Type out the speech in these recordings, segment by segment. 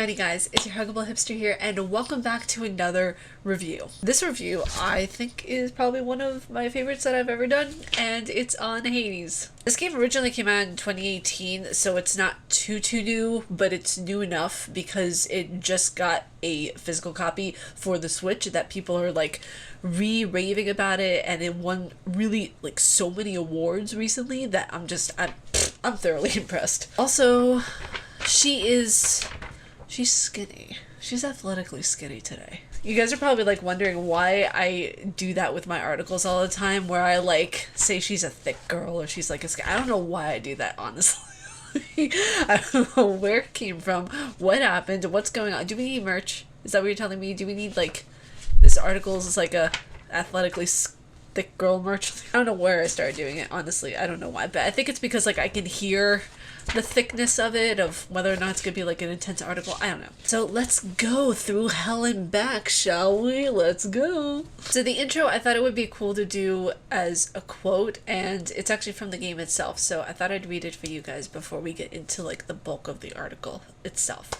Alrighty guys, it's your Huggable Hipster here and welcome back to another review. This review I think is probably one of my favorites that I've ever done, and it's on Hades. This game originally came out in 2018, so it's not too new, but it's new enough because it just got a physical copy for the Switch that people are like raving about it, and it won really like so many awards recently that I'm thoroughly impressed. Also, she's skinny. She's athletically skinny today. You guys are probably like wondering why I do that with my articles all the time, where I like say she's a thick girl or she's like I don't know why I do that, honestly. I don't know where it came from, what happened, what's going on. Do we need merch? Is that what you're telling me? Do we need like this article is like a athletically thick girl merch? I don't know where I started doing it, honestly. I don't know why, but I think it's because like I can hear the thickness of it, of whether or not it's gonna be like an intense article. I don't know. So let's go through hell and back, shall we? Let's go. So the intro, I thought it would be cool to do as a quote, and it's actually from the game itself, so I thought I'd read it for you guys before we get into like the bulk of the article itself.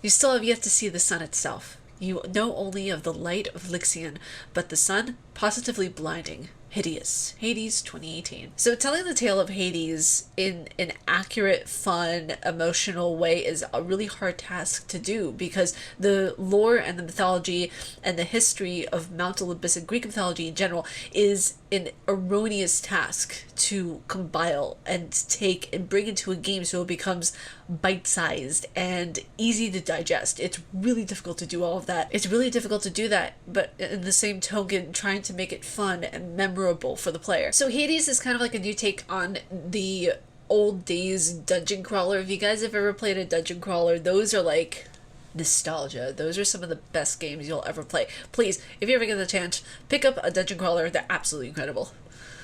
You still have yet to see the sun itself. You know only of the light of Lixion, but the sun, positively blinding, hideous. Hades 2018. So telling the tale of Hades in an accurate, fun, emotional way is a really hard task to do, because the lore and the mythology and the history of Mount Olympus and Greek mythology in general is an erroneous task to compile and take and bring into a game so it becomes bite-sized and easy to digest. It's really difficult to do all of that. It's really difficult to do that, but in the same token, trying to make it fun and memorable for the player. So Hades is kind of like a new take on the old days dungeon crawler. If you guys have ever played a dungeon crawler, those are like nostalgia. Those are some of the best games you'll ever play. Please, if you ever get the chance, pick up a dungeon crawler. They're absolutely incredible.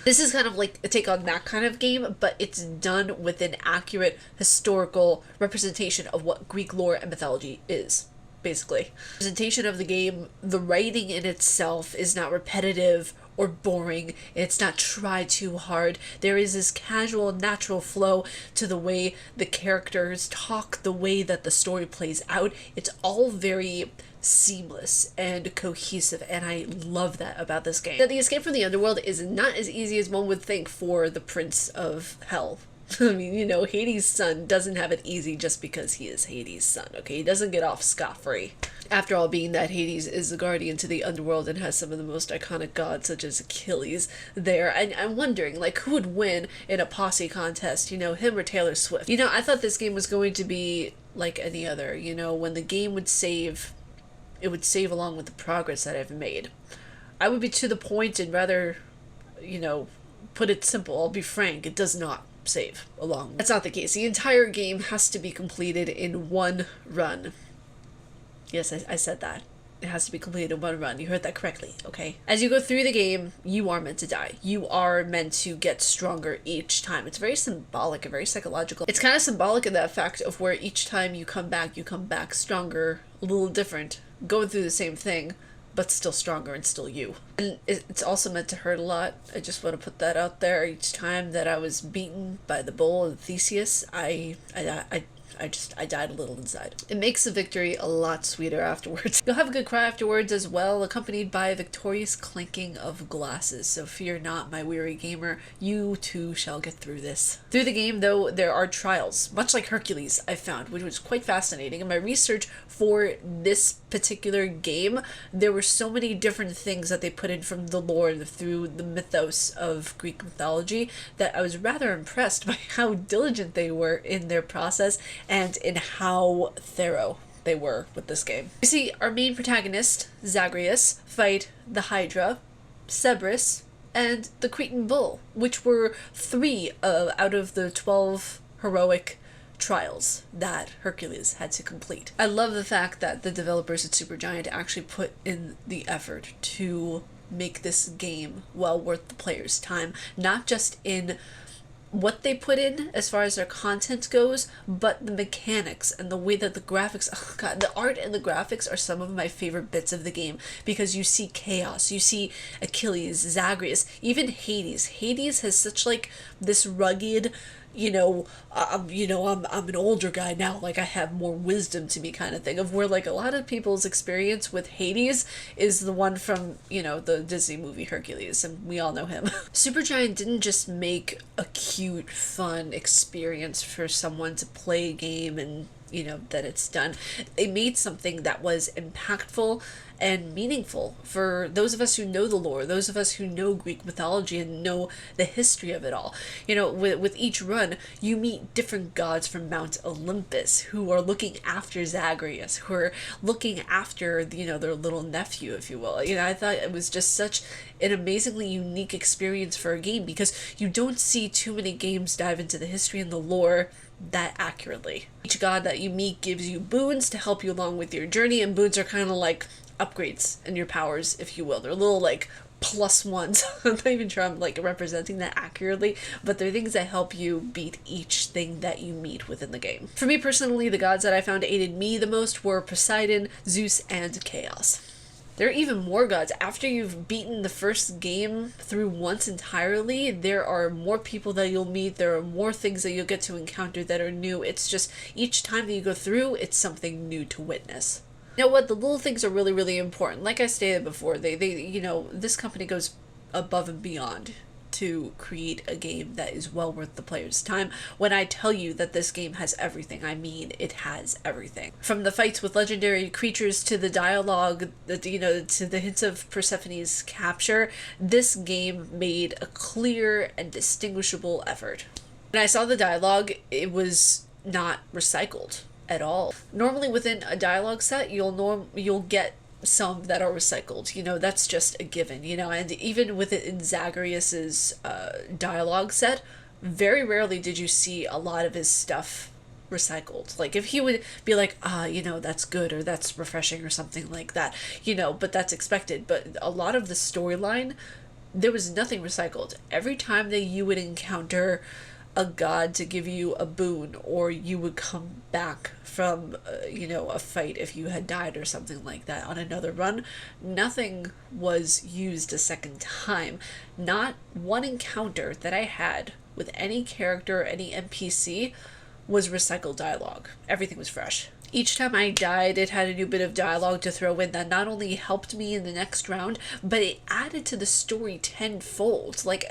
This is kind of like a take on that kind of game, but it's done with an accurate historical representation of what Greek lore and mythology is, basically. Presentation of the game, the writing in itself is not repetitive or boring. It's not try too hard. There is this casual, natural flow to the way the characters talk, the way that the story plays out. It's all very seamless and cohesive, and I love that about this game. That the escape from the underworld is not as easy as one would think for the Prince of Hell. I mean, you know, Hades' son doesn't have it easy just because he is Hades' son, okay? He doesn't get off scot-free. After all, being that Hades is the guardian to the underworld and has some of the most iconic gods such as Achilles there, and I'm wondering, like, who would win in a posse contest, you know, him or Taylor Swift? You know, I thought this game was going to be like any other, you know, when the game would save, it would save along with the progress that I've made. I would be to the point and rather, you know, put it simple, I'll be frank, it does not save along. That's not the case. The entire game has to be completed in one run. Yes, I said that. It has to be completed in one run. You heard that correctly, okay? As you go through the game, you are meant to die. You are meant to get stronger each time. It's very symbolic and very psychological. It's kind of symbolic in that fact of where each time you come back stronger, a little different, going through the same thing, but still stronger and still you. And it's also meant to hurt a lot. I just want to put that out there. Each time that I was beaten by the bull and Theseus, I died a little inside. It makes the victory a lot sweeter afterwards. You'll have a good cry afterwards as well, accompanied by a victorious clinking of glasses. So fear not, my weary gamer, you too shall get through this. Through the game, though, there are trials, much like Hercules, I found, which was quite fascinating. In my research for this particular game, there were so many different things that they put in from the lore through the mythos of Greek mythology that I was rather impressed by how diligent they were in their process and in how thorough they were with this game. You see, our main protagonist, Zagreus, fight the Hydra, Cerberus, and the Cretan Bull, which were 3 out of the 12 heroic trials that Hercules had to complete. I love the fact that the developers at Supergiant actually put in the effort to make this game well worth the player's time, not just in what they put in as far as their content goes, but the mechanics and the way that the graphics, oh god, the art and the graphics are some of my favorite bits of the game, because you see chaos, you see Achilles, Zagreus, even Hades. Hades has such like this rugged I'm an older guy now, like I have more wisdom to me kind of thing, of where like a lot of people's experience with Hades is the one from, the Disney movie Hercules, and we all know him. Supergiant didn't just make a cute, fun experience for someone to play a game and that it's done. They made something that was impactful and meaningful for those of us who know the lore, those of us who know Greek mythology and know the history of it all. With each run, you meet different gods from Mount Olympus who are looking after Zagreus, who are looking after, their little nephew, if you will. I thought it was just such an amazingly unique experience for a game, because you don't see too many games dive into the history and the lore that accurately. Each god that you meet gives you boons to help you along with your journey, and boons are kind of like upgrades in your powers, if you will. They're little like plus ones. I'm not even sure I'm like representing that accurately, but they're things that help you beat each thing that you meet within the game. For me personally, the gods that I found aided me the most were Poseidon, Zeus, and Chaos. There are even more gods. After you've beaten the first game through once entirely, there are more people that you'll meet, there are more things that you'll get to encounter that are new. It's just, each time that you go through, it's something new to witness. You know what? The little things are really, really important. Like I stated before, they this company goes above and beyond to create a game that is well worth the player's time. When I tell you that this game has everything, I mean it has everything. From the fights with legendary creatures to the dialogue, to the hints of Persephone's capture, this game made a clear and distinguishable effort. When I saw the dialogue, it was not recycled at all. Normally within a dialogue set, you'll get some that are recycled, that's just a given, and even within Zagreus's dialogue set, very rarely did you see a lot of his stuff recycled. Like if he would be like, that's good, or that's refreshing, or something like that, but that's expected. But a lot of the storyline, there was nothing recycled. Every time that you would encounter a god to give you a boon, or you would come back from a fight if you had died or something like that on another run, nothing was used a second time. Not one encounter that I had with any character, any NPC, was recycled dialogue. Everything was fresh. Each time I died, it had a new bit of dialogue to throw in that not only helped me in the next round, but it added to the story tenfold. Like,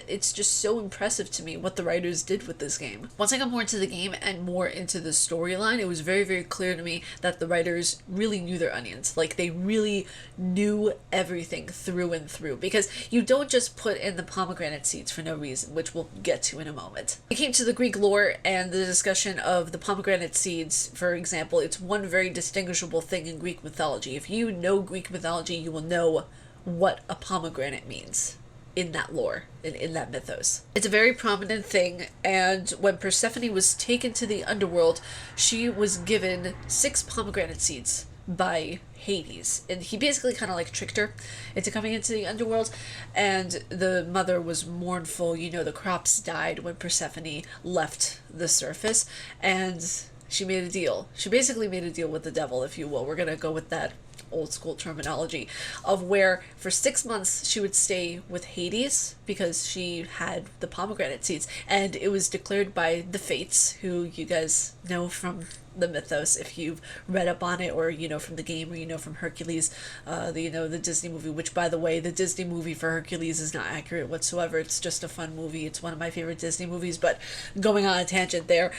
it's just so impressive to me what the writers did with this game. Once I got more into the game and more into the storyline, it was very, very clear to me that the writers really knew their onions. Like, they really knew everything through and through, because you don't just put in the pomegranate seeds for no reason, which we'll get to in a moment. It came to the Greek lore and the discussion of the pomegranate seeds, for example. It's one very distinguishable thing in Greek mythology. If you know Greek mythology, you will know what a pomegranate means in that lore, in that mythos. It's a very prominent thing, and when Persephone was taken to the underworld, she was given 6 pomegranate seeds by Hades, and he basically kind of like tricked her into coming into the underworld. And the mother was mournful, the crops died when Persephone left the surface, and she made a deal. She basically made a deal with the devil, if you will. We're gonna go with that old school terminology, of where for 6 months she would stay with Hades because she had the pomegranate seeds, and it was declared by the Fates, who you guys know from the mythos if you've read up on it, or from the game, or from Hercules, the Disney movie, which, by the way, the Disney movie for Hercules is not accurate whatsoever. It's just a fun movie. It's one of my favorite Disney movies. But going on a tangent there,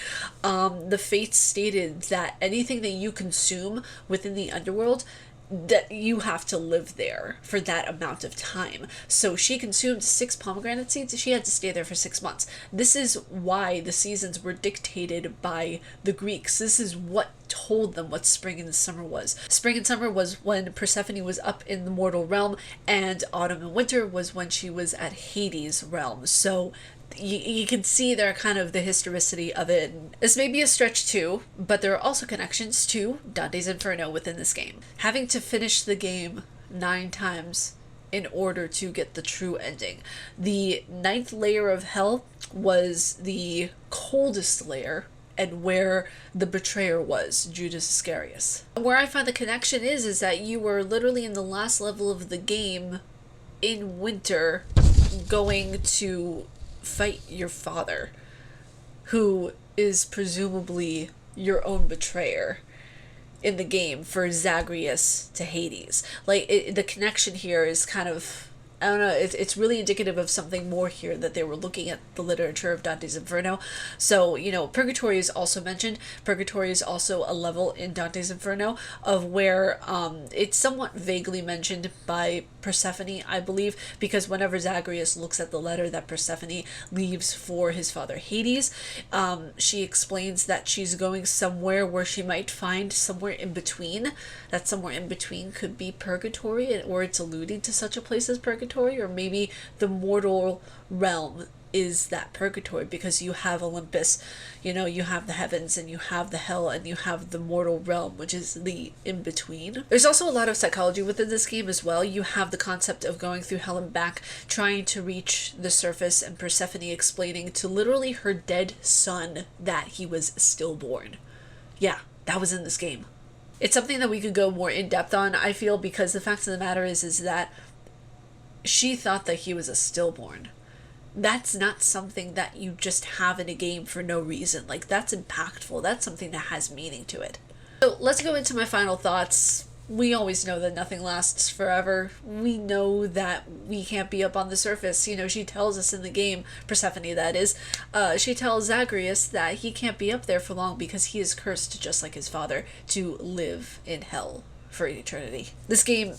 the Fates stated that anything that you consume within the underworld, that you have to live there for that amount of time. So she consumed 6 pomegranate seeds. She had to stay there for 6 months. This is why the seasons were dictated by the Greeks. This is what told them what spring and summer was. Spring and summer was when Persephone was up in the mortal realm, and autumn and winter was when she was at Hades' realm. So you can see there kind of the historicity of it. This may be a stretch too, but there are also connections to Dante's Inferno within this game. Having to finish the game 9 times in order to get the true ending. The 9th layer of hell was the coldest layer, and where the betrayer was, Judas Iscariot. Where I find the connection is that you were literally in the last level of the game in winter, going to fight your father. who is presumably your own betrayer in the game for Zagreus to Hades. Like, the connection here is kind of, I don't know, it's really indicative of something more here, that they were looking at the literature of Dante's Inferno. So, you know, Purgatory is also mentioned. Purgatory is also a level in Dante's Inferno of where it's somewhat vaguely mentioned by Persephone, I believe, because whenever Zagreus looks at the letter that Persephone leaves for his father Hades, she explains that she's going somewhere where she might find somewhere in between. That somewhere in between could be Purgatory, or it's alluding to such a place as Purgatory, or maybe the mortal realm is that Purgatory, because you have Olympus, you know, you have the heavens, and you have the hell, and you have the mortal realm, which is the in-between. There's also a lot of psychology within this game as well. You have the concept of going through hell and back, trying to reach the surface, and Persephone explaining to literally her dead son that he was stillborn. Yeah, that was in this game. It's something that we could go more in depth on, I feel, because the fact of the matter is that she thought that he was a stillborn. That's not something that you just have in a game for no reason. Like, that's impactful. That's something that has meaning to it. So let's go into my final thoughts. We always know that nothing lasts forever. We know that we can't be up on the surface. You know, she tells us in the game, Persephone that is, she tells Zagreus that he can't be up there for long because he is cursed, just like his father, to live in hell for eternity. This game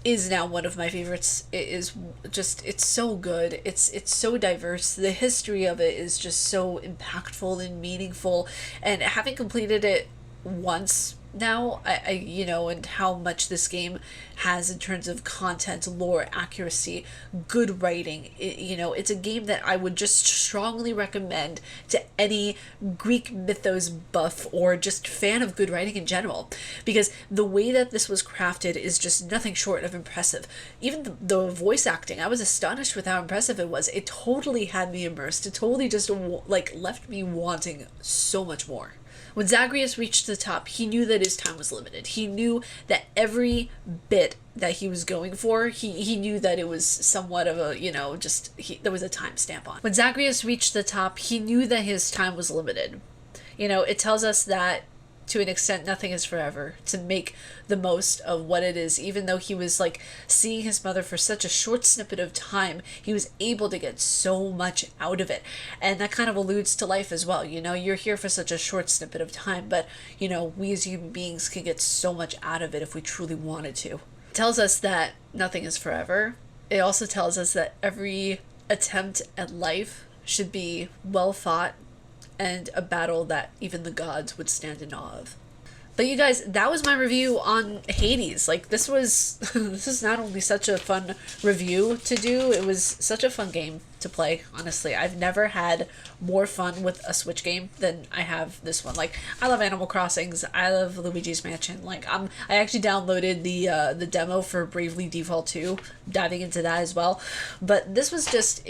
is now one of my favorites. It is just, it's so good. It's so diverse. The history of it is just so impactful and meaningful. And having completed it once now, I you know, and how much this game has in terms of content, lore, accuracy, good writing, you know, it's a game that I would just strongly recommend to any Greek mythos buff or just fan of good writing in general, because the way that this was crafted is just nothing short of impressive. Even the voice acting, I was astonished with how impressive it was. It totally had me immersed. It totally just like left me wanting so much more. When Zagreus reached the top, he knew that his time was limited. He knew that every bit that he was going for, he knew that it was somewhat of a, you know, just, there was a timestamp on. When Zagreus reached the top, he knew that his time was limited. You know, it tells us that, to an extent, nothing is forever, to make the most of what it is. Even though he was like seeing his mother for such a short snippet of time, he was able to get so much out of it. And that kind of alludes to life as well. You know, you're here for such a short snippet of time, but, you know, we as human beings can get so much out of it if we truly wanted to. It tells us that nothing is forever. It also tells us that every attempt at life should be well fought, and a battle that even the gods would stand in awe of. But you guys, that was my review on Hades. Like, this was this is not only such a fun review to do, it was such a fun game to play, honestly. I've never had more fun with a Switch game than I have this one. Like, I love Animal Crossings, I love Luigi's Mansion. Like, I actually downloaded the demo for Bravely Default 2, diving into that as well. But this was just,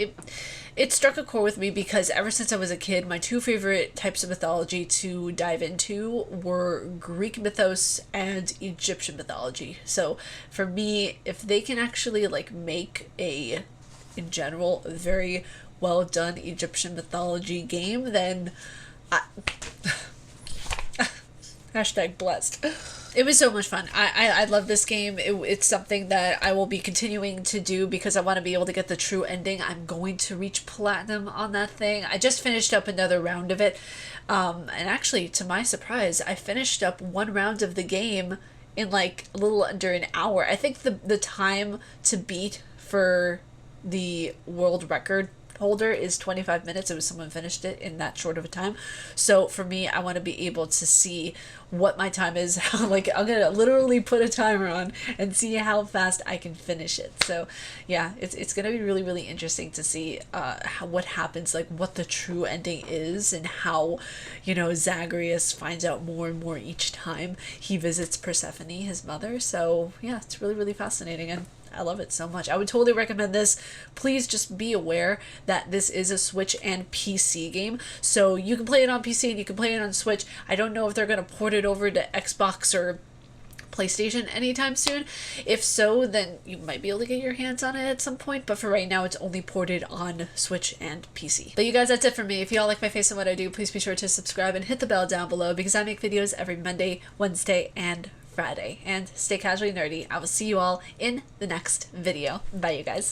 it struck a chord with me because ever since I was a kid, my two favorite types of mythology to dive into were Greek mythos and Egyptian mythology. So for me, if they can actually like make a, in general, a very well done Egyptian mythology game, then hashtag blessed. It was so much fun. I love this game. It's something that I will be continuing to do because I want to be able to get the true ending. I'm going to reach platinum on that thing. I just finished up another round of it. And actually, to my surprise, I finished up one round of the game in like a little under an hour. I think the time to beat for the world record holder is 25 minutes. It was someone finished it in that short of a time. So for me, I want to be able to see what my time is. Like, I'm gonna literally put a timer on and see how fast I can finish it. So yeah, it's gonna be really, really interesting to see what happens, like what the true ending is, and how, you know, Zagreus finds out more and more each time he visits Persephone, his mother. So yeah, it's really, really fascinating, and I love it so much. I would totally recommend this. Please just be aware that this is a Switch and PC game. So you can play it on PC and you can play it on Switch. I don't know if they're going to port it over to Xbox or PlayStation anytime soon. If so, then you might be able to get your hands on it at some point, but for right now it's only ported on Switch and PC. But you guys, that's it for me. If y'all like my face and what I do, please be sure to subscribe and hit the bell down below, because I make videos every Monday, Wednesday, and Friday. And stay casually nerdy. I will see you all in the next video. Bye, you guys.